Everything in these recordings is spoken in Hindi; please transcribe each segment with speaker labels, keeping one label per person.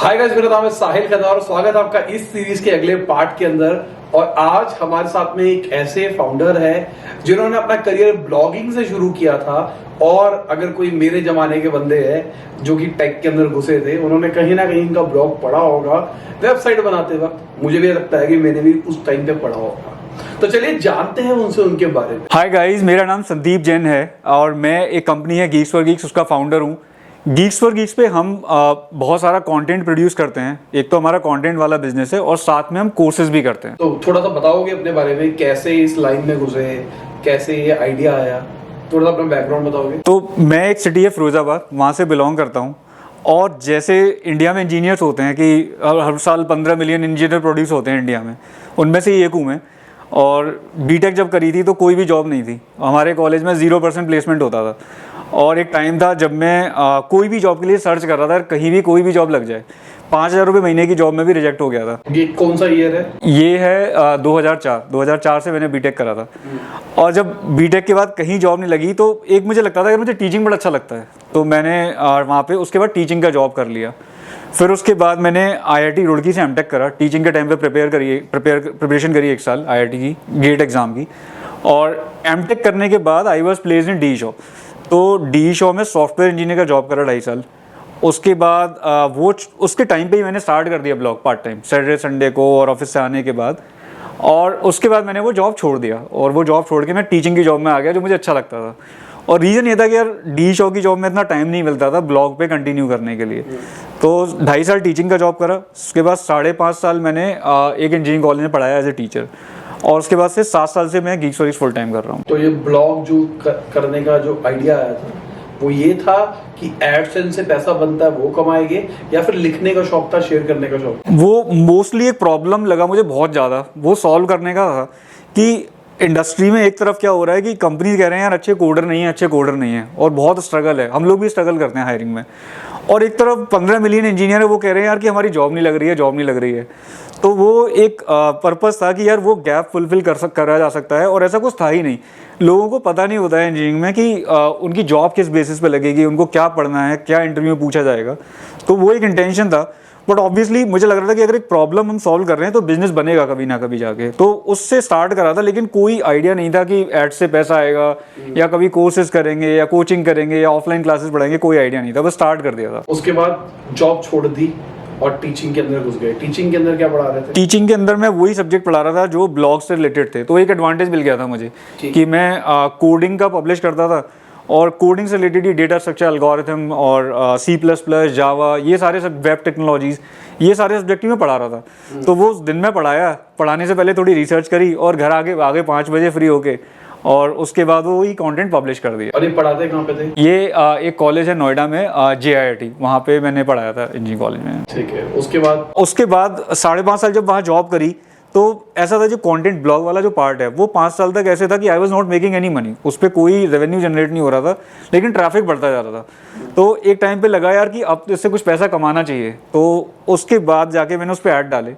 Speaker 1: हाय गाइस, मेरा नाम है साहिल खन्ना और स्वागत है आपका इस सीरीज के अगले पार्ट के अंदर। और आज हमारे साथ में एक ऐसे फाउंडर है जिन्होंने अपना करियर ब्लॉगिंग से शुरू किया था। और अगर कोई मेरे जमाने के बंदे हैं जो कि टेक के अंदर घुसे थे, उन्होंने कहीं ना कहीं इनका ब्लॉग पढ़ा होगा वेबसाइट बनाते वक्त। मुझे भी लगता है कि मैंने भी उस टाइम पे पढ़ा होगा। तो चलिए जानते हैं उनसे उनके बारे में।
Speaker 2: हाय गाइस, मेरा नाम संदीप जैन है और मैं एक कंपनी है गीक्स फॉर गीक्स, उसका फाउंडर हूँ। गीक्स फॉर गीक्स पे हम बहुत सारा कंटेंट प्रोड्यूस करते हैं। एक तो हमारा कंटेंट वाला बिजनेस है और साथ में हम कोर्सेज भी करते हैं।
Speaker 1: तो थोड़ा सा बताओगे अपने बारे में, कैसे इस लाइन में घुसे, कैसे ये आइडिया आया, थोड़ा सा अपना बैकग्राउंड बताओगे?
Speaker 2: तो मैं एक सिटी है फिरोजाबाद, वहाँ से बिलोंग करता हूँ। और जैसे इंडिया में इंजीनियर्स होते हैं कि हर साल 15 मिलियन इंजीनियर प्रोड्यूस होते हैं इंडिया में, उनमें से ही एक हूँ मैं। और बीटेक जब करी थी तो कोई भी जॉब नहीं थी हमारे कॉलेज में, 0% प्लेसमेंट होता था। और एक टाइम था जब मैं कोई भी जॉब के लिए सर्च कर रहा था, कहीं भी कोई भी जॉब लग जाए। 5,000 रुपये महीने की जॉब में भी रिजेक्ट हो गया था।
Speaker 1: ये कौन सा ईयर है?
Speaker 2: ये है 2004 से मैंने बीटेक करा था। और जब बीटेक के बाद कहीं जॉब नहीं लगी तो एक मुझे लगता था कि मुझे टीचिंग बड़ा अच्छा लगता है, तो मैंने वहाँ पे उसके बाद टीचिंग का जॉब कर लिया। फिर उसके बाद मैंने IIT रुड़की से एमटेक करा। टीचिंग के टाइम पे प्रिपरेशन करी 1 साल IIT की गेट एग्ज़ाम की। और एमटेक करने के बाद I was placed in D Shaw. तो डी शॉ में सॉफ्टवेयर इंजीनियर का जॉब करा 2.5 साल। उसके बाद उसके टाइम पे ही मैंने स्टार्ट कर दिया blog part time, Saturday Sunday को और ऑफिस से आने के बाद। और उसके बाद मैंने वो जॉब छोड़ दिया और वो जॉब छोड़ के मैं टीचिंग की जॉब में आ गया, जो मुझे अच्छा लगता था। और रीज़न ये था कि यार डी शॉ की जॉब में इतना टाइम नहीं मिलता था ब्लॉग पे कंटिन्यू करने के लिए। तो 2.5 साल टीचिंग का जॉब करा। उसके बाद 5.5 साल मैंने एक इंजीनियरिंग कॉलेज में पढ़ाया एज ए टीचर। और उसके बाद से 7 साल से मैं Geeks for Geeks full time कर रहा हूँ।
Speaker 1: तो ये ब्लॉग जो करने का जो आइडिया आया था वो ये था कि एडसेंस से पैसा बनता है वो कमाएंगे, या फिर लिखने का शौक था, शेयर करने का शौक?
Speaker 2: वो मोस्टली एक प्रॉब्लम लगा मुझे बहुत ज़्यादा, वो सॉल्व करने का था कि इंडस्ट्री में एक तरफ क्या हो रहा है कि कंपनी कह रहे हैं यार अच्छे कोडर नहीं है और बहुत स्ट्रगल है, हम लोग भी स्ट्रगल करते हैं हायरिंग में। और एक तरफ 15 मिलियन इंजीनियर है, वो कह रहे हैं यार कि हमारी जॉब नहीं लग रही है। तो वो एक पर्पस था कि यार वो गैप फुलफिल करा जा सकता है, और ऐसा कुछ था ही नहीं। लोगों को पता नहीं होता है इंजीनियरिंग में कि उनकी जॉब किस बेसिस पे लगेगी, उनको क्या पढ़ना है, क्या इंटरव्यू में पूछा जाएगा। तो वो एक इंटेंशन था। बट ऑब्वियसली मुझे लग रहा था कि अगर एक प्रॉब्लम हम सॉल्व कर रहे हैं तो बिजनेस बनेगा कभी ना कभी जाके। तो उससे स्टार्ट करा था, लेकिन कोई आइडिया नहीं था कि एड से पैसा आएगा या कभी कोर्सेज करेंगे या कोचिंग करेंगे या ऑफलाइन क्लासेस पढ़ाएंगे, कोई आइडिया नहीं था, बस स्टार्ट कर दिया था।
Speaker 1: उसके बाद जॉब छोड़ दी और टीचिंग के अंदर घुस गए। टीचिंग के अंदर क्या पढ़ा रहे थे?
Speaker 2: टीचिंग के अंदर मैं वही सब्जेक्ट पढ़ा रहा था जो ब्लॉग से रिलेटेड थे। तो एक एडवांटेज मिल गया था मुझे कि मैं कोडिंग का पब्लिश करता था, और कोडिंग से रिलेटेड ही डेटा स्ट्रक्चर, एल्गोरिथम और C++, जावा, ये सारे सब वेब टेक्नोलॉजीज, ये सारे सब्जेक्ट ही मैं पढ़ा रहा था। तो वो दिन में पढ़ाने से पहले थोड़ी रिसर्च करी और घर आगे 5 बजे फ्री होके, और उसके बाद वो ही कंटेंट पब्लिश कर दिया।
Speaker 1: और ये पढ़ाते कहाँ पे थे?
Speaker 2: ये एक कॉलेज है नोएडा में, JIIT, वहाँ पे मैंने पढ़ाया था इंजीनियरिंग कॉलेज में।
Speaker 1: ठीक है। उसके बाद
Speaker 2: 5.5 साल जब वहाँ जॉब करी तो ऐसा था, जो कंटेंट ब्लॉग वाला जो पार्ट है वो 5 साल तक ऐसे था कि I was not making any money, उस पर कोई रेवेन्यू जनरेट नहीं हो रहा था, लेकिन ट्रैफिक बढ़ता जा रहा था। तो एक टाइम पे लगा यार कि अब इससे कुछ पैसा कमाना चाहिए। तो उसके बाद जाके मैंने उस पर ऐड डाले,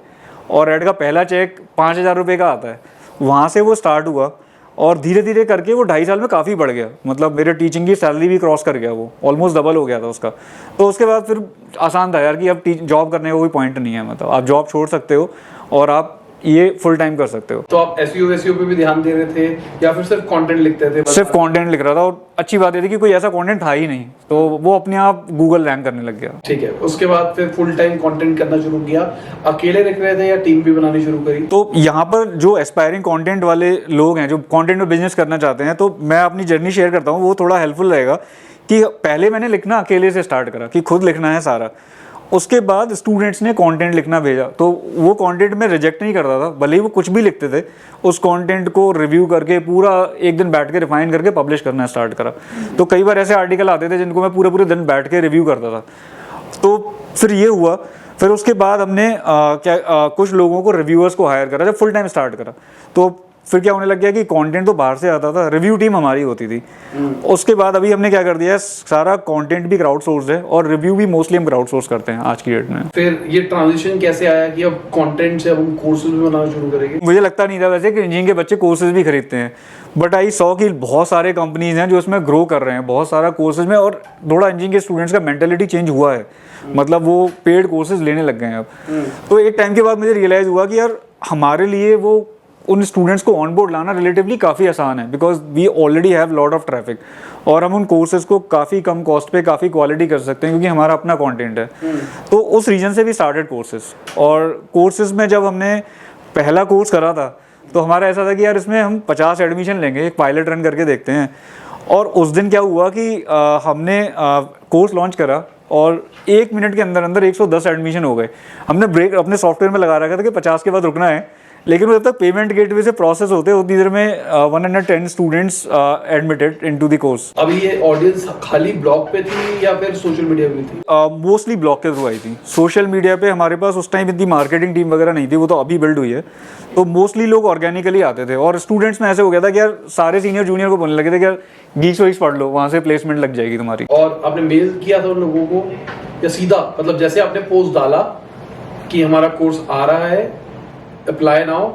Speaker 2: और ऐड का पहला चेक 5,000 रुपये का आता है। वहाँ से वो स्टार्ट हुआ और धीरे धीरे करके वो 2.5 साल में काफ़ी बढ़ गया। मतलब मेरे टीचिंग की सैलरी भी क्रॉस कर गया, वो ऑलमोस्ट डबल हो गया था उसका। तो उसके बाद फिर आसान था यार कि अब जॉब करने का कोई पॉइंट नहीं है। मतलब आप जॉब छोड़ सकते हो और आप ये फुल टाइम कर सकते हो।
Speaker 1: तो आप SEO पे भी ध्यान दे रहे थे या फिर सिर्फ कंटेंट लिखते थे?
Speaker 2: सिर्फ कंटेंट लिख रहा था, और अच्छी बात ये थी कि कोई ऐसा कंटेंट था ही नहीं, तो वो अपने आप गूगल रैंक करने लग गया।
Speaker 1: ठीक है। उसके बाद फिर फुल टाइम कंटेंट करना शुरू किया। अकेले लिख रहे थे या टीम भी बनानी शुरू करी?
Speaker 2: तो यहाँ पर जो एस्पायरिंग कंटेंट वाले लोग हैं, जो कंटेंट में बिजनेस करना चाहते हैं, तो मैं अपनी जर्नी शेयर करता हूँ, वो थोड़ा हेल्पफुल रहेगा। कि पहले मैंने लिखना अकेले से स्टार्ट करा कि खुद लिखना है सारा। उसके बाद स्टूडेंट्स ने कंटेंट लिखना भेजा, तो वो कंटेंट में रिजेक्ट नहीं करता था, भले ही वो कुछ भी लिखते थे। उस कंटेंट को रिव्यू करके पूरा एक दिन बैठ के रिफाइन करके पब्लिश करना स्टार्ट करा। तो कई बार ऐसे आर्टिकल आते थे जिनको मैं पूरे दिन बैठ के रिव्यू करता था। तो फिर ये हुआ। फिर उसके बाद हमने कुछ लोगों को, रिव्यूअर्स को हायर करा जब फुल टाइम स्टार्ट करा। तो फिर क्या होने लग गया कि कंटेंट तो बाहर से आता था, रिव्यू टीम हमारी होती थी। उसके बाद अभी हमने क्या कर दिया है, सारा कंटेंट भी क्राउड सोर्स है और रिव्यू भी मोस्टली हम क्राउड सोर्स करते हैं आज की डेट में।
Speaker 1: फिर ये ट्रांजिशन कैसे आया कि अब कंटेंट से अब हम कोर्सेज भी बनाना शुरू करेंगे?
Speaker 2: मुझे लगता नहीं था वैसे कि इंजीनियरिंग के बच्चे कोर्सेज भी खरीदते हैं। बट आई सॉ कि बहुत सारे कंपनीज हैं जो इसमें ग्रो कर रहे हैं बहुत सारा कोर्सेज में, और थोड़ा इंजीनियरिंग के स्टूडेंट्स का मेंटेलिटी चेंज हुआ है, मतलब वो पेड कोर्सेज लेने लग गए हैं अब। तो एक टाइम के बाद मुझे रियलाइज़ हुआ कि यार हमारे लिए वो उन स्टूडेंट्स को ऑन बोर्ड लाना रिलेटिवली काफ़ी आसान है, because we already have lot of traffic, और हम उन कोर्सेज को काफ़ी कम कॉस्ट पे काफ़ी क्वालिटी कर सकते हैं क्योंकि हमारा अपना कंटेंट है। तो उस रीजन से भी स्टार्टेड कोर्सेज, और कोर्सेज में जब हमने पहला कोर्स करा था तो हमारा ऐसा था कि यार इसमें हम 50 एडमिशन लेंगे, एक पायलट रन करके देखते हैं। और उस दिन क्या हुआ कि हमने कोर्स लॉन्च करा और 1 मिनट के अंदर अंदर 110 एडमिशन हो गए। हमने ब्रेक अपने सॉफ्टवेयर में लगा रखा था कि 50 के बाद रुकना है, लेकिन जब तक पेमेंट गेटवे से प्रोसेस होते उतनी देर में 110 students admitted into the course.
Speaker 1: अभी ये ऑडियंस खाली ब्लॉग पे थी या फिर सोशल मीडिया पे थी?
Speaker 2: मोस्टली ब्लॉग के थ्रू आई थी। सोशल मीडिया पे हमारे पास उस टाइम इतनी मार्केटिंग टीम वगैरह नहीं थी, वो तो अभी बिल्ड हुई है। तो मोस्टली लोग ऑर्गेनिकली आते थे, और स्टूडेंट्स में ऐसे हो गया था कि यार सारे सीनियर जूनियर को बोलने लगे थे कि यार गीक्स वीक्स पढ़ लो, वहाँ से प्लेसमेंट लग जाएगी तुम्हारी।
Speaker 1: और आपने मेल किया था उन लोगों को या सीधा, मतलब जैसे आपने पोस्ट डाला कि हमारा कोर्स आ रहा है, अप्लाई नाउ,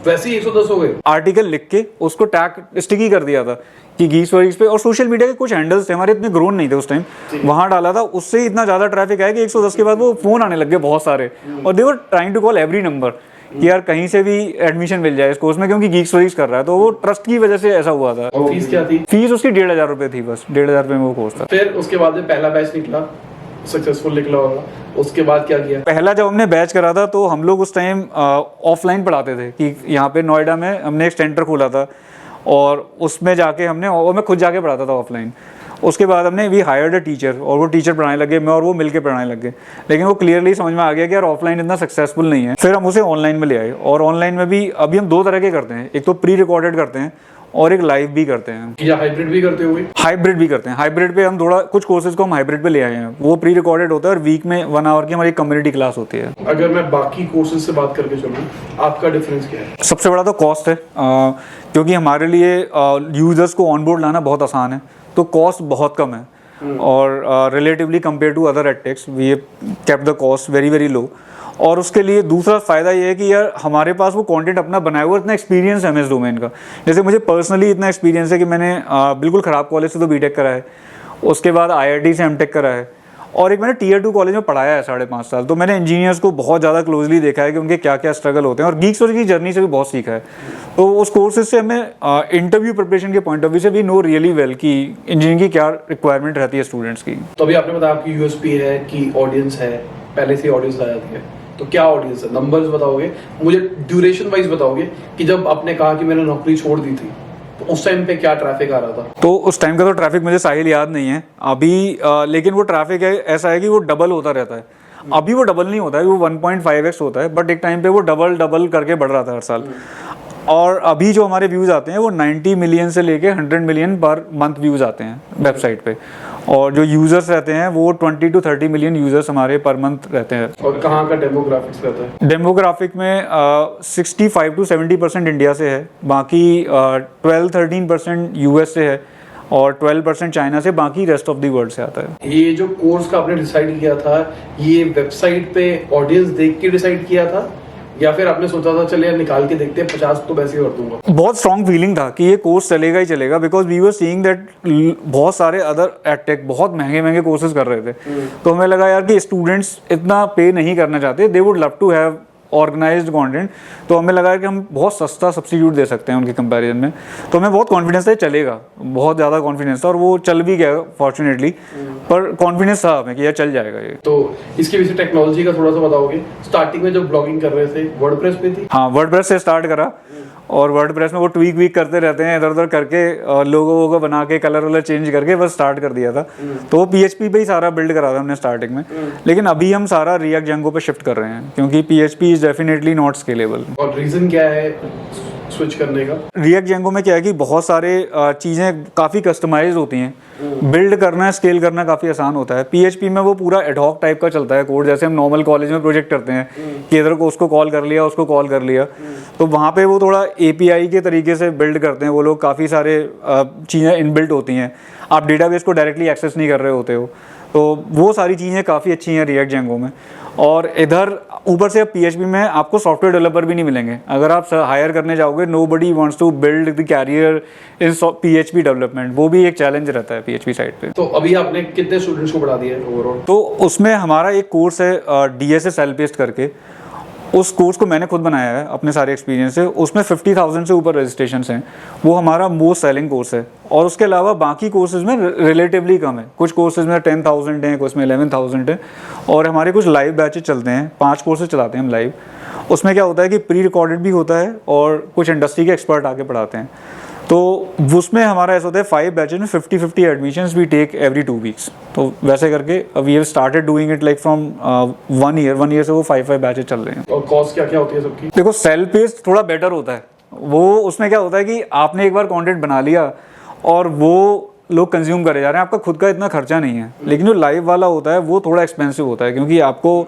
Speaker 1: वैसे ही 110 हो गए?
Speaker 2: आर्टिकल लिख के उसको टैग स्टिकी कर दिया था कि गीक्स वीक्स पे, और सोशल मीडिया के कुछ हैंडल्स थे हमारे, इतने ग्रोन नहीं थे उस टाइम, वहां डाला था, उससे इतना ज्यादा ट्रैफिक आया कि 110 के बाद वो फोन आने लग गए बहुत सारे, और they were trying to call every number कि यार कहीं से भी एडमिशन मिल जाए इस कोर्स में, क्योंकि गीक्स वीक्स कर रहा है। तो वो ट्रस्ट की वजह से ऐसा हुआ था।
Speaker 1: और फीस क्या थी?
Speaker 2: फीस उसकी 1,500 रुपये थी, बस 1,500 रुपये में वो कोर्स था।
Speaker 1: फिर उसके बाद में पहला बैच निकला, सक्सेसफुल निकला होगा, उसके बाद क्या किया?
Speaker 2: पहला जब हमने बैच करा था तो हम लोग उस टाइम ऑफलाइन पढ़ाते थे कि यहाँ पे नोएडा में हमने एक सेंटर खोला था, और उसमें जाके हमने, और मैं खुद जाके पढ़ाता था ऑफलाइन। उसके बाद हमने वी हायर्ड अ टीचर, और वो टीचर पढ़ाने लगे, मैं और वो मिलके पढ़ाने लगे, लेकिन वो क्लियरली समझ में आ गया कि यार ऑफलाइन इतना सक्सेसफुल नहीं है। फिर हम उसे ऑनलाइन में ले आए, और ऑनलाइन में भी अभी हम 2 तरह के करते हैं, एक तो प्री रिकॉर्डेड करते हैं और एक लाइव भी करते हैं।
Speaker 1: या हाइब्रिड भी करते होंगे?
Speaker 2: हाइब्रिड भी करते हैं। हाइब्रिड पे हम थोड़ा कुछ कोर्सेज को हम हाइब्रिड पे ले आए हैं, वो प्री रिकॉर्डेड होता है और वीक में 1 आवर की हमारी कम्युनिटी क्लास होती है।
Speaker 1: अगर मैं बाकी कोर्सेज से बात करके चलूँ, आपका डिफरेंस क्या है?
Speaker 2: सबसे बड़ा तो कॉस्ट है, क्योंकि हमारे लिए यूजर्स को ऑनबोर्ड लाना बहुत आसान है, तो कॉस्ट बहुत कम है, और relatively compare to other edtechs we kept the cost very very low. और उसके लिए दूसरा फ़ायदा ये है कि यार हमारे पास वो कंटेंट अपना बनाया हुआ, इतना एक्सपीरियंस है हमें इस डोमेन का। जैसे मुझे पर्सनली इतना एक्सपीरियंस है कि मैंने बिल्कुल ख़राब कॉलेज से तो बीटेक करा है, उसके बाद IIT से एमटेक करा है, और एक मैंने Tier 2 कॉलेज में पढ़ाया है 5.5 साल। तो मैंने इंजीनियर्स को बहुत ज़्यादा क्लोजली देखा है कि उनके क्या क्या स्ट्रगल होते हैं, और गीक्स की जर्नी से भी बहुत सीखा है। तो उस कोर्सेज से हमें इंटरव्यू प्रिपरेशन के पॉइंट ऑफ व्यू से भी नो रियली वेल कि इंजीनियरिंग की क्या रिक्वायरमेंट रहती है स्टूडेंट्स की।
Speaker 1: तो अभी आपने बताया आपकी USP है कि ऑडियंस है, पहले से ऑडियंस आ जाती है, तो क्या ऑडियंस है? नंबर्स बताओगे मुझे, ड्यूरेशन वाइज बताओगे कि जब आपने कहा कि मैंने नौकरी छोड़ दी थी तो उस टाइम पे क्या ट्रैफिक आ रहा था?
Speaker 2: तो उस टाइम का तो ट्रैफिक मुझे साहिल याद नहीं है अभी, लेकिन वो ट्रैफिक है ऐसा है कि वो डबल होता रहता है। अभी वो डबल नहीं होता है, वो 1.5x होता है, बट एक टाइम पे वो डबल करके बढ़ रहा था हर साल। और अभी जो हमारे व्यूज़ आते हैं वो 90 मिलियन से लेके 100 मिलियन पर मंथ व्यूज़ आते हैं वेबसाइट पे, और जो यूज़र्स रहते हैं वो 20 to 30 मिलियन यूज़र्स हमारे पर मंथ रहते हैं।
Speaker 1: और कहाँ का डेमोग्राफिक्स रहता है?
Speaker 2: डेमोग्राफिक में 65 to 70% इंडिया से है, बाकी 12-13% US से है, और 12% चाइना से, बाकी रेस्ट ऑफ द वर्ल्ड से आता है।
Speaker 1: ये जो कोर्स का आपने डिसाइड किया था, ये वेबसाइट पे ऑडियंस देख के डिसाइड किया था या फिर आपने सोचा था चले यार निकाल के देखते हैं 50 तो वैसे ही कर दूंगा?
Speaker 2: बहुत स्ट्रॉन्ग फीलिंग था कि ये कोर्स चलेगा ही चलेगा, because we were seeing that बहुत सारे अदर एडटेक बहुत महंगे कोर्सेज कर रहे थे। तो हमें लगा यार कि स्टूडेंट्स इतना पे नहीं करना चाहते, they would love to have organised content. तो हमें लगा कि हम बहुत सस्ता सब्स्टिट्यूट दे सकते हैं उनके कंपैरिजन में। तो हमें बहुत कॉन्फिडेंस था चलेगा, बहुत ज़्यादा कॉन्फिडेंस था, और वो चल भी गया फॉर्चुनेटली, पर कॉन्फिडेंस था हमें कि यार चल जाएगा ये।
Speaker 1: तो इसके पीछे टेक्नोलॉजी का थोड़ा सा बताओगे? स्टार्टिंग में जब ब्लॉगिंग कर रहे थे वर्डप्रेस पे थी?
Speaker 2: हाँ, वर्डप्रेस से स्टार्ट करा, और वर्डप्रेस में वो ट्वीक करते रहते हैं इधर उधर करके, लोगों को बना के कलर वलर चेंज करके बस स्टार्ट कर दिया था। तो वो PHP पे ही सारा बिल्ड करा था हमने स्टार्टिंग में, लेकिन अभी हम सारा रिएक्ट जेंगो पे शिफ्ट कर रहे हैं, क्योंकि PHP is definitely not scalable.
Speaker 1: और रीजन क्या है स्विच करने का?
Speaker 2: रिएक्ट जेंगो में क्या है कि बहुत सारे चीज़ें काफ़ी कस्टमाइज होती हैं, बिल्ड करना स्केल करना काफ़ी आसान होता है। PHP में वो पूरा एडहॉक टाइप का चलता है कोड, जैसे हम नॉर्मल कॉलेज में प्रोजेक्ट करते हैं कि इधर को उसको कॉल कर लिया उसको कॉल कर लिया, तो वहाँ पे वो थोड़ा API के तरीके से बिल्ड करते हैं वो लोग, काफ़ी सारे चीज़ें इनबिल्ट होती हैं, आप डेटाबेस को डायरेक्टली एक्सेस नहीं कर रहे होते हो। तो वो सारी चीज़ें काफ़ी अच्छी हैं रिएक्ट जेंगो में। और इधर ऊपर से अब PHP में आपको सॉफ्टवेयर डेवलपर भी नहीं मिलेंगे। अगर आप हायर करने जाओगे, nobody wants to build the career in PHP development, वो भी एक चैलेंज रहता है PHP साइड पे।
Speaker 1: तो अभी आपने कितने स्टूडेंट्स को पढ़ा दिया है ओवरऑल?
Speaker 2: तो उसमें हमारा एक कोर्स है DSA सेल्फ बेस्ड करके, उस कोर्स को मैंने खुद बनाया है अपने सारे एक्सपीरियंस से। उसमें 50,000 से ऊपर रजिस्ट्रेशन हैं, वो हमारा मोस्ट सेलिंग कोर्स है। और उसके अलावा बाकी कोर्सेज में रिलेटिवली कम है, कुछ कोर्सेज में 10,000 हैं, कुछ में 11,000 है। और हमारे कुछ लाइव बैचेज चलते हैं, 5 कोर्सेज चलाते हैं हम लाइव। उसमें क्या होता है कि प्री रिकॉर्डेड भी होता है और कुछ इंडस्ट्री के एक्सपर्ट आके पढ़ाते हैं। तो उसमें हमारा ऐसा होता है 5 बैचेज में 50-50 admissions we take every 2 weeks. तो वैसे करके we have started doing it like from 1 year से वो 5 बैचेज चल रहे हैं।
Speaker 1: और कॉस्ट क्या क्या होती है सबकी?
Speaker 2: देखो सेल्फ बेस्ड थोड़ा बेटर होता है। वो उसमें क्या होता है कि आपने एक बार कंटेंट बना लिया और वो लोग कंज्यूम करे जा रहे हैं, आपका खुद का इतना खर्चा नहीं है। लेकिन जो लाइव वाला होता है वो थोड़ा एक्सपेंसिव होता है, क्योंकि आपको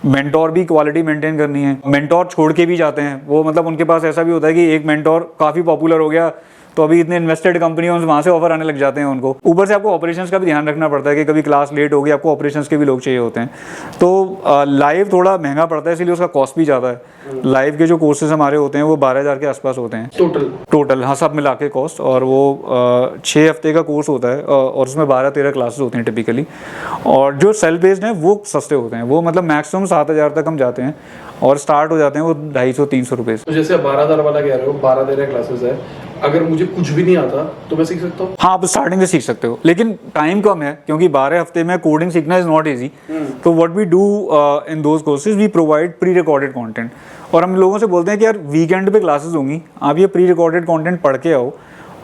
Speaker 2: मेंटोर भी क्वालिटी मेंटेन करनी है। मेंटोर छोड़ के भी जाते हैं वो, मतलब उनके पास ऐसा भी होता है कि एक मेंटोर काफ़ी पॉपुलर हो गया तो अभी इतने इन्वेस्टेड कंपनियों वहाँ से ऑफर आने लग जाते हैं उनको। ऊपर से आपको ऑपरेशंस का भी ध्यान रखना पड़ता है कि कभी क्लास लेट होगी, आपको ऑपरेशंस के भी लोग चाहिए होते हैं। तो लाइव थोड़ा महंगा पड़ता है, इसीलिए उसका कॉस्ट भी ज़्यादा है। लाइव के जो कोर्सेज हमारे होते हैं वो 12,000 के आसपास होते हैं टोटल, हाँ सब मिला के कॉस्ट। और वो 6 हफ्ते का कोर्स होता है और उसमें 12-13 क्लासेस होती हैं टिपिकली। और जो सेल्फ बेस्ड हैं वो सस्ते होते हैं, वो मतलब मैक्सिमम 7,000 तक हम जाते हैं और स्टार्ट हो जाते हैं वो 250-300 रुपये से।
Speaker 1: तो जैसे 12,000 वाला कह रहे हो, 12-13 क्लासेस है, अगर मुझे कुछ भी नहीं आता तो मैं सीख सकता हूँ?
Speaker 2: हाँ, आप स्टार्टिंग से सीख सकते हो, लेकिन टाइम कम है क्योंकि 12 हफ्ते में कोडिंग सीखना इज नॉट इजी। तो what we do in those courses, we provide pre recorded content. और हम लोगों से बोलते हैं कि यार वीकेंड पे क्लासेस होंगी, आप ये प्री रिकॉर्डेड कंटेंट पढ़ के आओ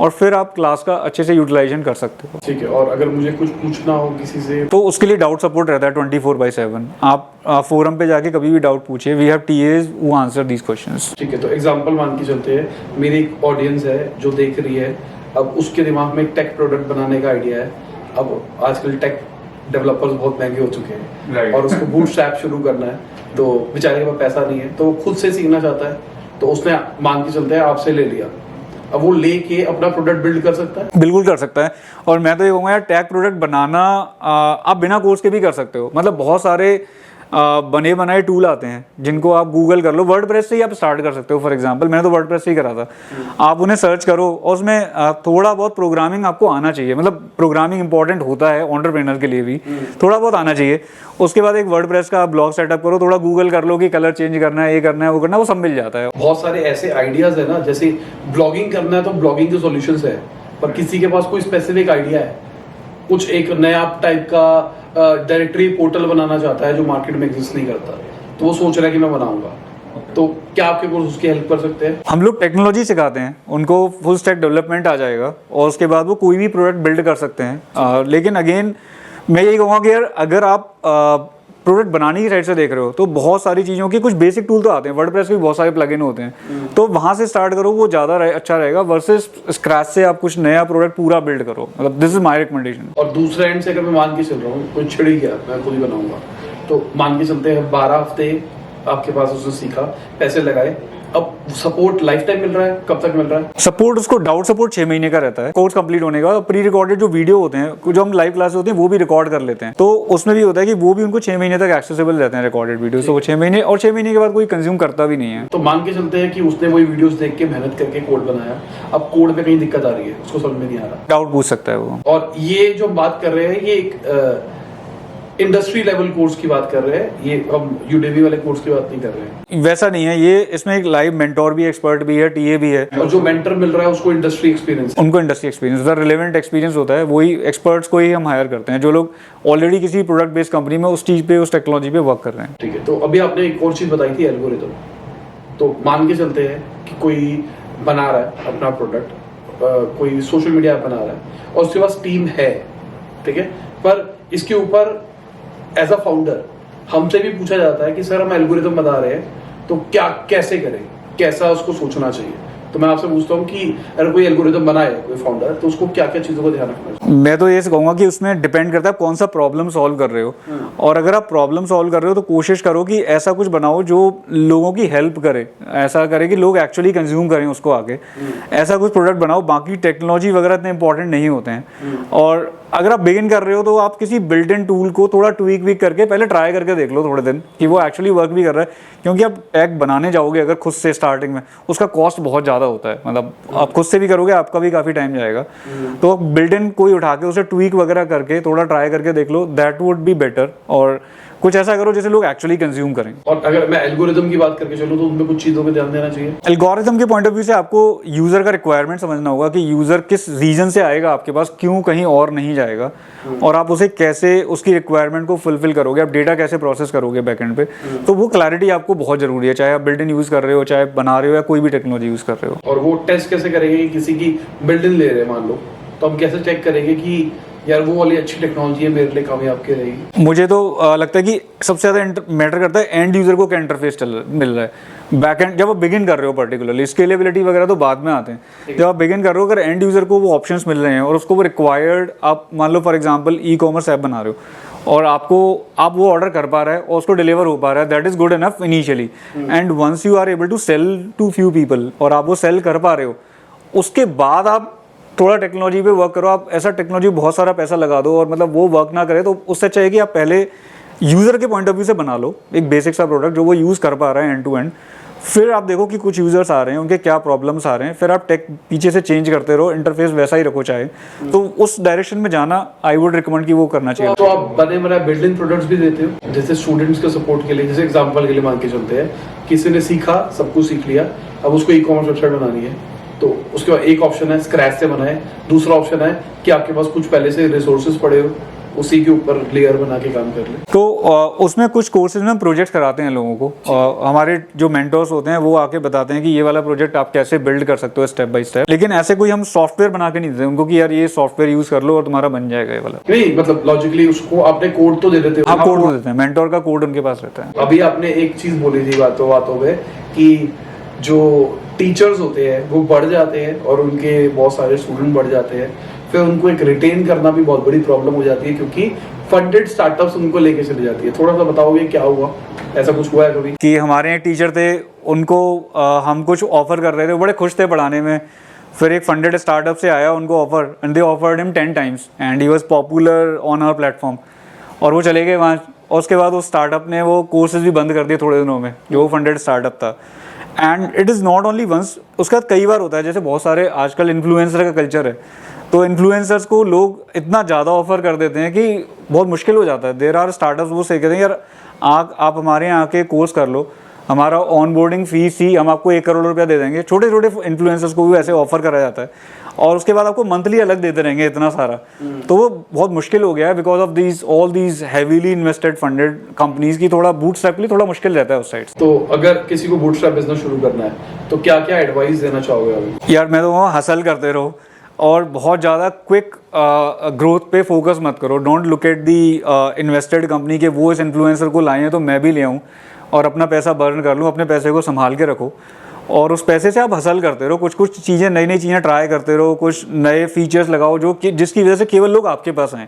Speaker 2: और फिर आप क्लास का अच्छे से यूटिलाइजेशन कर सकते हो।
Speaker 1: ठीक है। और अगर मुझे कुछ पूछना हो किसी से
Speaker 2: तो उसके लिए डाउट सपोर्ट रहता है 24/7। आप फोरम पे जाके कभी भी डाउट पूछिए, we have TAs who answer these questions.
Speaker 1: ठीक है। तो एग्जांपल मान के चलते हैं, मेरी एक ऑडियंस है जो देख रही है, अब उसके दिमाग में एक टेक प्रोडक्ट बनाने का आइडिया है। अब आजकल टेक डेवलपर्स बहुत महंगे हो चुके हैं और उसको बूटस्ट्रैप शुरू करना है, तो बेचारे के पास पैसा नहीं है, तो खुद से सीखना चाहता है, तो उसने मान के चलते हैं आपसे ले लिया, अब वो लेके अपना प्रोडक्ट बिल्ड कर सकता है?
Speaker 2: बिल्कुल कर सकता है। और मैं तो ये कहूँगा यार, टैग प्रोडक्ट बनाना आप बिना कोर्स के भी कर सकते हो। मतलब बहुत सारे बने बनाए टूल आते हैं जिनको आप गूगल कर लो, वर्डप्रेस से ही आप स्टार्ट कर सकते हो। फॉर एग्जांपल मैंने तो वर्डप्रेस से ही करा था। आप उन्हें सर्च करो और उसमें थोड़ा बहुत प्रोग्रामिंग आपको आना चाहिए। मतलब प्रोग्रामिंग इंपॉर्टेंट होता है एंटरप्रेन्योर के लिए भी, थोड़ा बहुत आना चाहिए। उसके बाद एक वर्डप्रेस का ब्लॉग सेटअप करो, थोड़ा गूगल कर लो कि कलर चेंज करना है, ये करना है, वो करना है, वो सब मिल जाता है।
Speaker 1: बहुत सारे ऐसे आइडियाज है ना, जैसे ब्लॉगिंग करना है तो ब्लॉगिंग के सॉल्यूशंस है, पर किसी के पास कोई स्पेसिफिक आइडिया है, कुछ एक नया टाइप का डायरेक्टरी पोर्टल बनाना चाहता है जो मार्केट में एग्जिस्ट नहीं करता, तो वो सोच रहा है कि मैं बनाऊंगा, तो क्या आपके कोर्स उसकी हेल्प कर सकते हैं?
Speaker 2: हम लोग टेक्नोलॉजी सिखाते हैं उनको, फुल स्टैक डेवलपमेंट आ जाएगा और उसके बाद वो कोई भी प्रोडक्ट बिल्ड कर सकते हैं। लेकिन अगेन मैं यही कहूँगा कि यार अगर आप प्रोडक्ट बनाने की साइड से देख रहे हो तो बहुत सारी चीज़ों के कुछ बेसिक टूल तो आते हैं, वर्डप्रेस के भी बहुत सारे प्लगइन होते हैं, तो वहाँ से स्टार्ट करो, वो ज़्यादा अच्छा रहेगा वर्सेस स्क्रैच से आप कुछ नया प्रोडक्ट पूरा बिल्ड करो। मतलब दिस इज माय रिकमेंडेशन।
Speaker 1: और दूसरे एंड से अगर मैं मान के चल रहा हूँ, कोई छिड़ गया, मैं खुद ही बनाऊंगा, तो मान के चलते हैं 12 हफ्ते आपके पास उसने सीखा, पैसे लगाए, अब सपोर्ट लाइफ टाइम मिल रहा है, कब तक मिल रहा है
Speaker 2: सपोर्ट? उसको डाउट सपोर्ट 6 महीने का रहता है कोर्स कंप्लीट होने का। प्री रिकॉर्डेड जो वीडियो होते हैं, जो हम लाइव क्लास होती हैं वो भी रिकॉर्ड कर लेते हैं, तो उसमें भी होता है कि वो भी उनको 6 महीने तक एक्सेसिबल रहते हैं रिकॉर्डेड वीडियो। तो वो 6 महीने, और 6 महीने के बाद कोई कंज्यूम करता भी नहीं है।
Speaker 1: तो मान के चलते हैं कि उसने वही वीडियोस देख के मेहनत करके कोड बनाया, अब कोड में कहीं दिक्कत आ रही है, उसको समझ में नहीं आ रहा,
Speaker 2: डाउट पूछ सकता है वो।
Speaker 1: और ये जो बात कर रहे हैं ये एक इंडस्ट्री लेवल कोर्स की बात कर रहे हैं, ये हम यूडेमी वाले कोर्स की बात नहीं कर रहे हैं।
Speaker 2: वैसा नहीं है ये, इसमें एक लाइव मेंटोर भी, एक्सपर्ट भी है, TA भी है,
Speaker 1: और जो मेंटर मिल रहा है उसको इंडस्ट्री एक्सपीरियंस,
Speaker 2: उनको इंडस्ट्री एक्सपीरियंस होता है, रिलेवेंट एक्सपीरियंस होता है। वही एक्सपर्ट्स को ही हम हायर करते हैं जो लोग ऑलरेडी किसी प्रोडक्ट बेस्ड कंपनी में उस चीज़ पे, उस टेक्नोलॉजी पे वर्क कर रहे हैं।
Speaker 1: ठीक है। तो अभी आपने एक और चीज बताई थी, एल्गोरिथम। तो मान के चलते हैं कि कोई बना रहा है अपना प्रोडक्ट, कोई सोशल मीडिया बना रहा है और उसके पास टीम है, ठीक है, पर इसके ऊपर एज अ फाउंडर हमसे भी पूछा जाता है कि सर हम एल्गोरिथम बना रहे हैं तो क्या कैसे करें, कैसा उसको सोचना चाहिए। तो मैं आपसे पूछता हूँ कि अगर कोई एल्गोरिथम बनाए कोई फाउंडर, तो उसको क्या क्या चीज़ों का ध्यान रखना चाहिए?
Speaker 2: मैं तो ये कहूँगा कि उसमें डिपेंड करता है कौन सा प्रॉब्लम सॉल्व कर रहे हो, और अगर आप प्रॉब्लम सॉल्व कर रहे हो तो कोशिश करो कि ऐसा कुछ बनाओ जो लोगों की हेल्प करे, ऐसा करे कि लोग एक्चुअली कंज्यूम करें उसको आगे। ऐसा कुछ प्रोडक्ट बनाओ, बाकी टेक्नोलॉजी वगैरह इतने इंपॉर्टेंट नहीं होते हैं। और अगर आप बिगिन कर रहे हो तो आप किसी बिल्ट इन टूल को थोड़ा ट्वीक वीक करके पहले ट्राई करके देख लो थोड़े दिन कि वो एक्चुअली वर्क भी कर रहा है, क्योंकि आप टैग बनाने जाओगे अगर खुद से स्टार्टिंग में, उसका कॉस्ट बहुत ज़्यादा होता है, मतलब आप खुद से भी करोगे आपका भी काफ़ी टाइम जाएगा। तो बिल्ट इन कोई उठा के उसे ट्वीक वगैरह करके थोड़ा ट्राई करके देख लो, दैट वुड बी बेटर। और कुछ ऐसा करो जैसे लोग एक्चुअली कंज्यूम करें।
Speaker 1: और अगर मैं एल्गोरिदम की बात करके चलूँ तो उनमें कुछ चीज़ों पे ध्यान देना चाहिए।
Speaker 2: एल्गोरिथम के पॉइंट ऑफ व्यू से आपको यूजर का रिक्वायरमेंट समझना होगा कि यूजर किस रीजन से आएगा आपके पास, क्यों कहीं और नहीं जाएगा, और आप उसे कैसे उसकी रिक्वायरमेंट को फुलफिल करोगे, आप डेटा कैसे प्रोसेस करोगे बैकएंड पे। तो वो क्लैरिटी आपको बहुत जरूरी है, चाहे आप बिल्ट इन यूज कर रहे हो, चाहे बना रहे हो, या कोई भी टेक्नोलॉजी यूज कर रहे हो।
Speaker 1: और वो टेस्ट कैसे करेंगे कि किसी की बिल्ट इन ले रहे हैं मान लो, तो हम कैसे चेक करेंगे कि यार वो वाली अच्छी टेक्नोलॉजी है मेरे लिए कामयाब की रहेगी।
Speaker 2: मुझे तो लगता है कि सबसे ज़्यादा मैटर करता है एंड यूज़र को क्या इंटरफेस मिल रहा है बैक एंड। जब आप बिगिन कर रहे हो पर्टिकुलरली, स्केलेबिलिटी वगैरह तो बाद में आते हैं, जब आप बिगिन कर रहे हो अगर एंड यूज़र को वो ऑप्शंस मिल रहे हैं और उसको वो रिक्वायर्ड, आप मान लो for example e commerce app बना रहे हो और आप वो ऑर्डर कर पा रहा है और उसको डिलीवर हो पा रहा है, that is good enough initially. And once you are able to sell to few people और आप वो सेल कर पा रहे हो, उसके बाद आप थोड़ा टेक्नोलॉजी पे वर्क करो। आप ऐसा टेक्नोलॉजी बहुत सारा पैसा लगा दो और मतलब वो वर्क ना करे, तो उससे अच्छा है कि आप पहले यूज़र के पॉइंट ऑफ व्यू से बना लो एक बेसिक सा प्रोडक्ट जो वो यूज़ कर पा रहा है एंड टू एंड। फिर आप देखो कि कुछ यूज़र्स आ रहे हैं, उनके क्या प्रॉब्लम्स आ रहे हैं, फिर आप टेक पीछे से चेंज करते रहो, इंटरफेस वैसा ही रखो चाहे। तो उस डायरेक्शन में जाना आई वुड रिकमेंड कि वो करना चाहिए।
Speaker 1: तो आप बने बनाए बिल्ट इन प्रोडक्ट्स भी देते हो जैसे स्टूडेंट्स के सपोर्ट के लिए, जैसे एग्जांपल के लिए मान के चलते हैं किसी ने सीखा, सब कुछ सीख लिया, अब उसको ई कॉमर्स वेबसाइट बनानी है, तो उसके बाद एक ऑप्शन है स्क्रैच से बनाए, दूसरा ऑप्शन है कि आपके पास कुछ पहले से रिसोर्सेज पड़े हो, उसी के ऊपर लेयर बना के काम कर ले।
Speaker 2: तो उसमें कुछ कोर्सेज में प्रोजेक्ट्स कराते हैं लोगों को, हमारे जो मेंटर्स होते हैं वो आके बताते हैं कि ये वाला प्रोजेक्ट आप कैसे बिल्ड कर सकते हो स्टेप बाय स्टेप। लेकिन ऐसे कोई हम सॉफ्टवेयर बना के नहीं देते उनको कि यार ये सॉफ्टवेयर यूज कर लो और तुम्हारा बन जाएगा ये वाला।
Speaker 1: नहीं, मतलब लॉजिकली उसको आपने कोड तो दे देते हो।
Speaker 2: हाँ, कोड तो देते हैं, मेंटोर का कोड उनके पास रहता है।
Speaker 1: अभी आपने एक चीज बोली थी बातों बातों में कि जो टीचर्स होते हैं वो बढ़ जाते हैं और उनके बहुत सारे स्टूडेंट बढ़ जाते हैं, फिर उनको एक रिटेन करना भी बहुत बड़ी प्रॉब्लम हो जाती है क्योंकि फंडेड स्टार्टअप्स उनको लेके चली जाती है। थोड़ा सा बताओगे क्या हुआ, ऐसा कुछ हुआ है कभी?
Speaker 2: कि हमारे यहाँ टीचर थे, उनको हम कुछ ऑफर कर रहे थे, बड़े खुश थे पढ़ाने में, फिर एक फंडेड स्टार्टअप से आया उनको offer and they offered him 10 times and he was popular on our platform, और वो चले गए वहाँ। और उसके बाद उस स्टार्टअप ने वो कोर्सेज भी बंद कर दिए थोड़े दिनों में, जो फंडेड स्टार्टअप था। And it is not only once, उसका कई बार होता है। जैसे बहुत सारे आजकल इन्फ्लुएंसर का कल्चर है, तो इन्फ्लुएंसर्स को लोग इतना ज़्यादा ऑफर कर देते हैं कि बहुत मुश्किल हो जाता है। देयर आर स्टार्टअप्स वो से कहते हैं यार आप हमारे यहाँ आके कोर्स कर लो, हमारा ऑन बोर्डिंग फीस ही हम आपको 1 करोड़ रुपया दे देंगे। छोटे छोटे इन्फ्लुएंसर्स को भी ऐसे ऑफर करा जाता है और उसके बाद आपको मंथली अलग देते रहेंगे इतना सारा। तो वो बहुत मुश्किल हो गया है because of these all these heavily invested funded companies की। थोड़ा बूटस्ट्रैप के लिए थोड़ा मुश्किल रहता है उस साइड।
Speaker 1: तो अगर किसी को बूटस्ट्रैप बिजनेस शुरू करना है तो क्या क्या एडवाइस देना चाहोगे अभी?
Speaker 2: यार मैं तो वहाँ हसल करते रहो और बहुत ज़्यादा क्विक ग्रोथ पे फोकस मत करो। Don't look at the invested company के वो इस इन्फ्लुएंसर को लाए हैं तो मैं भी ले आऊँ और अपना पैसा बर्न कर लूँ। अपने पैसे को संभाल के रखो और उस पैसे से आप हसल करते रहो, कुछ कुछ चीज़ें नई नई चीज़ें ट्राई करते रहो, कुछ नए फीचर्स लगाओ जो कि जिसकी वजह से केवल लोग आपके पास आएँ,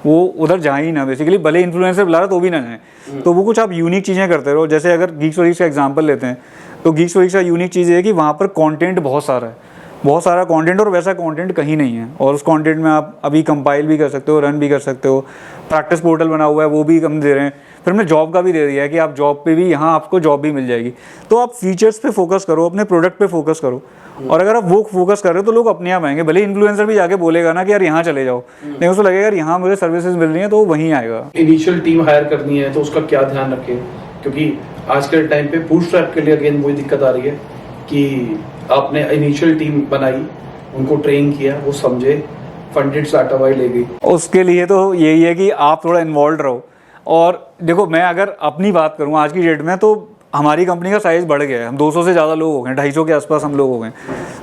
Speaker 2: वो उधर जाए ही ना। बेसिकली भले इन्फ्लुएंसर बुला रहा तो भी ना जाए, तो वो कुछ आप यूनिक चीज़ें करते रहो। जैसे अगर गीक्स वीक्स का एग्जांपल लेते हैं तो गीक्स वीक्स का यूनिक चीज़ है कि वहाँ पर कंटेंट बहुत सारा है, बहुत सारा कंटेंट, और वैसा कंटेंट कहीं नहीं है। और उस कंटेंट में आप अभी कंपाइल भी कर सकते हो, रन भी कर सकते हो। प्रैक्टिस पोर्टल बना हुआ है वो भी हम दे रहे हैं। फिर हमने जॉब का भी दे दिया है कि आप जॉब पे भी, यहाँ आपको जॉब भी मिल जाएगी। तो आप फीचर्स पे फोकस करो, अपने प्रोडक्ट पे फोकस करो, और अगर आप वो फोकस कर रहे हो तो लोग अपने आप आएंगे। भले इन्फ्लुएंसर भी जाके बोलेगा ना कि यार यहाँ चले जाओ, लेकिन उसको लगेगा यार यहाँ मुझे सर्विसेज मिल रही हैं तो वो वहीं आएगा।
Speaker 1: इनिशियल टीम हायर करनी है तो उसका क्या ध्यान रखें, क्योंकि आज के टाइम पे बूटस्ट्रैप के लिए अगेन वही दिक्कत आ रही है कि आपने इनिशियल टीम बनाई, उनको ट्रेन किया, वो समझे, फंडेड स्टार्टअप आई ले गई।
Speaker 2: उसके लिए तो यही है कि आप थोड़ा इन्वॉल्व रहो। और देखो मैं अगर अपनी बात करूँ आज की डेट में तो हमारी कंपनी का साइज़ बढ़ गया है, हम 200 से ज़्यादा लोग हो गए, 250 के आसपास हम लोग हो गए।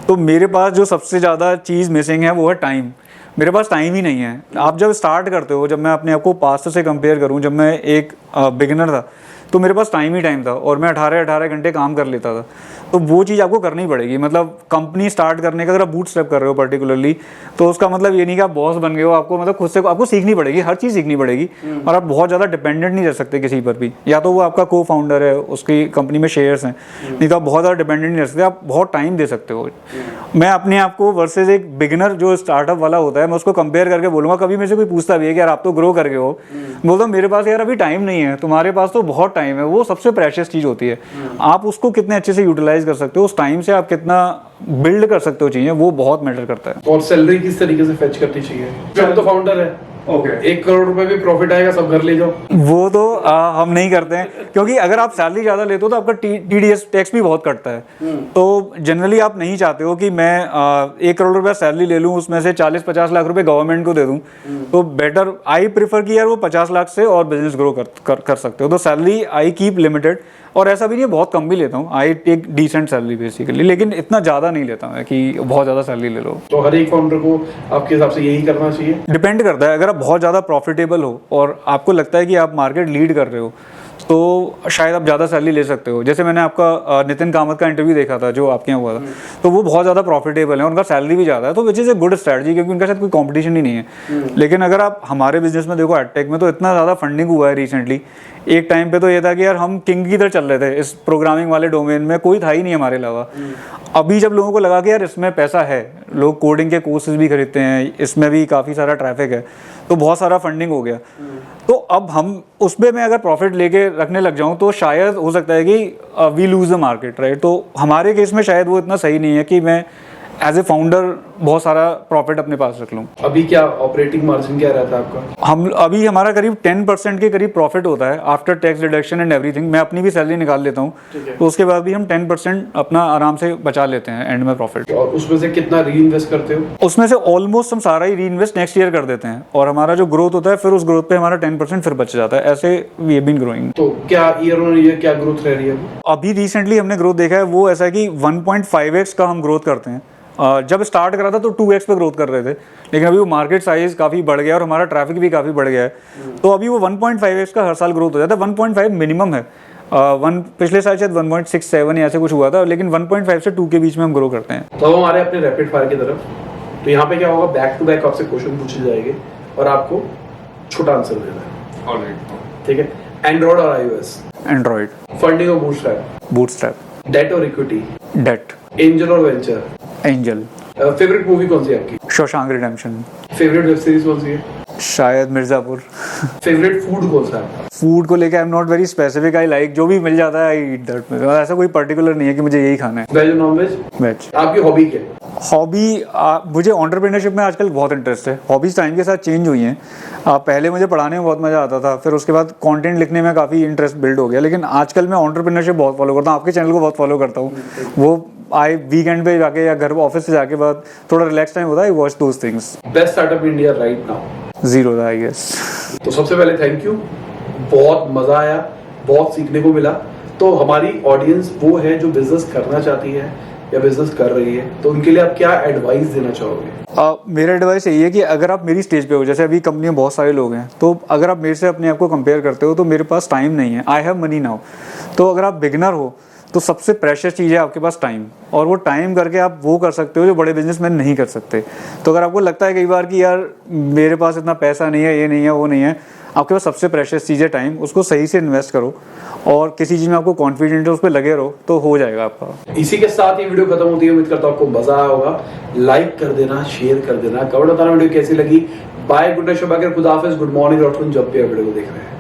Speaker 2: तो मेरे पास जो सबसे ज़्यादा चीज़ मिसिंग है वो है टाइम। मेरे पास टाइम ही नहीं है। आप जब स्टार्ट करते हो, जब मैं अपने आप को पास्ट से कंपेयर करूँ, जब मैं एक बिगिनर था तो मेरे पास टाइम ही टाइम था और मैं 18 घंटे काम कर लेता था। तो वो चीज़ आपको करनी पड़ेगी। मतलब कंपनी स्टार्ट करने का अगर आप बूट स्टेप कर रहे हो पर्टिकुलरली, तो उसका मतलब ये नहीं कि आप बॉस बन गए हो। आपको मतलब खुद से आपको सीखनी पड़ेगी, हर चीज़ सीखनी पड़ेगी। और आप बहुत ज़्यादा डिपेंडेंट नहीं रह सकते किसी पर भी। या तो वो आपका को फाउंडर है, उसकी कंपनी में शेयर्स हैं, नहीं तो आप बहुत ज़्यादा डिपेंडेंट नहीं रह सकते। आप बहुत टाइम दे सकते हो। मैं अपने आप को वर्सेज एक बिगिनर जो स्टार्टअप वाला होता है, मैं उसको कंपेयर करके बोलूँगा। कभी मेरे से कोई पूछता भी है कि यार आप तो ग्रो करके हो, बोलता हूँ मेरे पास यार अभी टाइम नहीं है, तुम्हारे पास तो बहुत टाइम है। वो सबसे प्रेशियस चीज़ होती है। आप उसको कितने अच्छे से यूटिलाइज कर सकते हो, उस टाइम से आप कितना बिल्ड कर सकते हो चीज़ें, वो बहुत मैटर करता है।
Speaker 1: और सैलरी किस तरीके से फेच करनी चाहिए? हम तो फाउंडर है,
Speaker 2: ओके
Speaker 1: 1 करोड़ रुपए भी प्रॉफिट आएगा, सब घर ले जाओ।
Speaker 2: वो तो हम नहीं करते हैं, क्योंकि अगर आप सैलरी ज़्यादा लेते हो तो आपका TDS टैक्स भी बहुत कटता है। तो जनरली आप नहीं चाहते हो कि मैं 1 करोड़ रुपया सैलरी ले लूँ, उसमें से 40-50 लाख रुपए गवर्नमेंट को दे दूँ। तो बेटर आई प्रेफर कि यार वो 50 लाख से और बिजनेस ग्रो कर सकते हो। तो सैलरी आई कीप लिमिटेड, और ऐसा भी नहीं है बहुत कम भी लेता हूँ। I take decent salary basically, लेकिन इतना ज़्यादा नहीं लेता मैं कि बहुत ज़्यादा सैलरी ले लो।
Speaker 1: तो हर एक फाउंडर को आपके हिसाब से यही करना चाहिए?
Speaker 2: डिपेंड करता है। अगर आप बहुत ज़्यादा प्रॉफिटेबल हो और आपको लगता है कि आप मार्केट लीड कर रहे हो, तो शायद आप ज़्यादा सैलरी ले सकते हो। जैसे मैंने आपका नितिन कामत का इंटरव्यू देखा था जो आपके यहाँ हुआ था, तो वो बहुत ज़्यादा प्रॉफिटेबल है, उनका सैलरी भी ज़्यादा है। तो which is a good strategy, क्योंकि उनका शायद कोई कंपटीशन ही नहीं है। लेकिन अगर आप हमारे बिजनेस में देखो, एडटेक में तो इतना ज़्यादा फंडिंग हुआ है रिसेंटली। एक टाइम पे तो ये था कि यार हम किंग की तरह चल रहे थे इस प्रोग्रामिंग वाले डोमेन में, कोई था ही नहीं हमारे अलावा। अभी जब लोगों को लगा कि यार इसमें पैसा है, लोग कोडिंग के कोर्सेज भी खरीदते हैं, इसमें भी काफ़ी सारा ट्रैफिक है, तो बहुत सारा फंडिंग हो गया। तो अब हम उसमें मैं अगर प्रॉफिट लेके रखने लग जाऊं तो शायद हो सकता है कि we lose the market, right. तो हमारे केस में शायद वो इतना सही नहीं है कि मैं एज ए फाउंडर बहुत सारा प्रॉफिट अपने पास रख लूँ।
Speaker 1: अभी क्या ऑपरेटिंग मार्जिन क्या रहता है आपका?
Speaker 2: हम अभी हमारा करीब 10% के करीब प्रॉफिट होता है after tax deduction and everything. मैं अपनी भी सैलरी निकाल लेता हूँ, तो उसके बाद भी हम 10% अपना आराम से बचा लेते हैं एंड में प्रॉफिट।
Speaker 1: और उसमें से कितना री इन्वेस्ट करते हो?
Speaker 2: उसमें से ऑलमोस्ट हम सारा ही री इन्वेस्ट नेक्स्ट ईयर कर देते हैं, और हमारा जो ग्रोथ होता है फिर उस ग्रोथ पे हमारा 10% फिर बच जाता है। ऐसे वी हैव बीन ग्रोइंग।
Speaker 1: तो क्या ईयर ऑन ईयर क्या ग्रोथ रह रही है?
Speaker 2: अभी रिसेंटली हमने ग्रोथ देखा है, वो ऐसा है कि 1.5x का हम ग्रोथ करते हैं। जब स्टार्ट करा था तो 2x पे ग्रोथ कर रहे थे, लेकिन अभी वो मार्केट साइज काफ़ी बढ़ गया और हमारा ट्रैफिक भी काफ़ी बढ़ गया है। तो अभी वो 1.5x का हर साल ग्रोथ हो जाता है। 1.5 मिनिमम है। पिछले साल शायद 1.67 या ऐसे कुछ हुआ था, लेकिन 1.5 से 2 के बीच में हम ग्रो करते हैं।
Speaker 1: तो हम आ रहे हैं अपने रैपिड फायर की तरफ। तो यहाँ पे क्या होगा, बैक टू बैक आपसे क्वेश्चन पूछे जाएंगे और आपको छोटा आंसर देना है। ऑलराइट, ठीक है। एंड्रॉइड और iOS?
Speaker 2: एंड्रॉइड।
Speaker 1: फंडिंग और बूटस्ट्रैप?
Speaker 2: बूटस्ट्रैप।
Speaker 1: डेट और इक्विटी?
Speaker 2: डेट।
Speaker 1: एंजल और वेंचर?
Speaker 2: एंजल।
Speaker 1: फेवरेट मूवी कौन सी है आपकी?
Speaker 2: Shawshank redemption.
Speaker 1: Favourite web series कौन सी है?
Speaker 2: शायद मिर्जापुर।
Speaker 1: फेवरेट फूड कौन सा है?
Speaker 2: फूड को लेके I am not very specific. I like जो भी मिल जाता है आई ईट दैट। ऐसा कोई पर्टिकुलर नहीं है कि मुझे यही खाना है।
Speaker 1: वेज और नॉन वेज?
Speaker 2: वेज।
Speaker 1: आपकी हॉबी क्या है?
Speaker 2: हॉबी मुझे एंटरप्रेन्योरशिप में आजकल बहुत इंटरेस्ट है। हॉबीज टाइम के साथ चेंज हुई हैं। पहले मुझे पढ़ाने में बहुत मज़ा आता था, फिर उसके बाद कंटेंट लिखने में काफ़ी इंटरेस्ट बिल्ड हो गया। लेकिन आजकल मैं एंटरप्रेन्योरशिप बहुत फॉलो करता हूँ, आपके चैनल को बहुत फॉलो करता हूँ। वो वीकेंड पे जाके या घर ऑफिस से जाके बाद थोड़ा रिलैक्स टाइम होता है, I watch those things.
Speaker 1: Best startup India right now?
Speaker 2: Zero था आई गेस।
Speaker 1: तो सबसे पहले थैंक यू, बहुत मजा आया, बहुत सीखने को मिला। तो हमारी ऑडियंस वो है जो बिजनेस करना चाहती है या बिजनेस कर रही है, तो उनके लिए आप क्या एडवाइस देना चाहोगे?
Speaker 2: मेरा एडवाइस यही है कि अगर आप मेरी स्टेज पे हो, जैसे अभी कंपनी में बहुत सारे लोग हैं, तो अगर आप मेरे से अपने आप को कंपेयर करते हो तो मेरे पास टाइम नहीं है। I have money now. तो अगर आप बिगिनर हो तो सबसे प्रेशियस चीज़ है आपके पास टाइम, और वो टाइम करके आप वो कर सकते हो जो बड़े बिजनेसमैन नहीं कर सकते। तो अगर आपको लगता है कई बार कि यार मेरे पास इतना पैसा नहीं है, ये नहीं है, वो नहीं है, आपके पास सबसे प्रेशियस चीज़ है टाइम। उसको सही से इन्वेस्ट करो, और किसी चीज़ में आपको कॉन्फिडेंट है उस पर लगे रहो, तो हो जाएगा आपका।
Speaker 1: इसी के साथ ये वीडियो खत्म होती है। उम्मीद करता हूँ आपको मजा आया होगा। लाइक कर देना, शेयर कर देना, कमेंट बताना वीडियो कैसी लगी। बाय, गुड नाइट, शुभ रात्रि, खुदा हाफिज़, गुड मॉर्निंग, आफ्टरनून, जब भी आप वीडियो को देख रहे हैं।